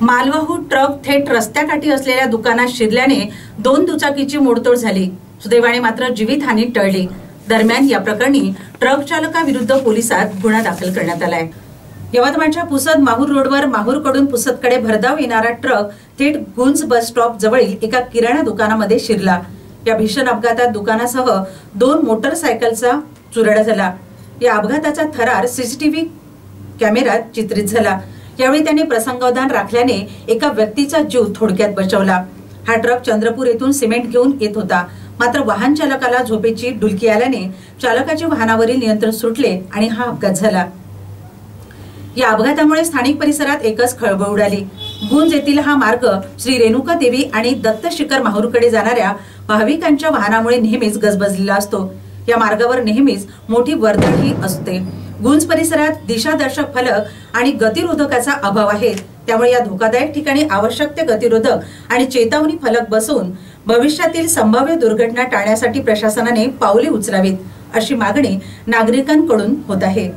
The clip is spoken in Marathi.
मालवाहू ट्रक थेट रस्त्याकाठी असलेल्या दुकानात शिरल्याने 2 दुचाकीची मोडतोड झाली। सुदैवाने मात्र जीवितहानी टळली। दरम्यान या प्रकरणी ट्रक चालकाविरुद्ध पोलिसात गुन्हा दाखल करण्यात आलाय। यवतमाळच्या पुसद माहूर रोडवर माहूरकडून पुसदकडे भरधाव येणारा ट्रक थेट गुंज बस स्टॉप जवळील एका किराणा दुकानामध्ये शिरला। या भीषण अपघातात दुकानासह 2 मोटरसायकलचा चुराडा झाला। या अपघाताचा थरार सीसीटीव्ही कॅमेऱ्यात चित्रित झाला। यावेळी त्यांनी प्रसंगावधान राखल्याने एका व्यक्तीचा जीव थोडक्यात बचावला। हा ट्रक चंद्रपूर येथून सिमेंट घेऊन येत होता, मात्र वाहन चालकाला झोपेची डुलकी आल्याने चालकाचे वाहनावरील नियंत्रण सुटले आणि हा अपघात झाला। या अपघातामुळे स्थानिक परिसरात एकच खळबळ उडाली। गुंज येथील हा मार्ग श्री रेणुका देवी आणि दत्त शिखर माहूरकडे जाणाऱ्या भाविकांच्या वाहनामुळे नेहमीच गजबजलेला असतो। या मार्गावर नेहमीच मोठी वर्दळही असते। गुंज परिसरात दिशादर्शक फलक आणि गतिरोधकाचा अभाव आहे, त्यामुळे या धोकादायक ठिकाणी आवश्यक ते गतिरोधक आणि चेतावणी फलक बसवून भविष्यातील संभाव्य दुर्घटना टाळण्यासाठी प्रशासनाने पावले उचलावीत, अशी मागणी नागरिकांकडून होत आहे।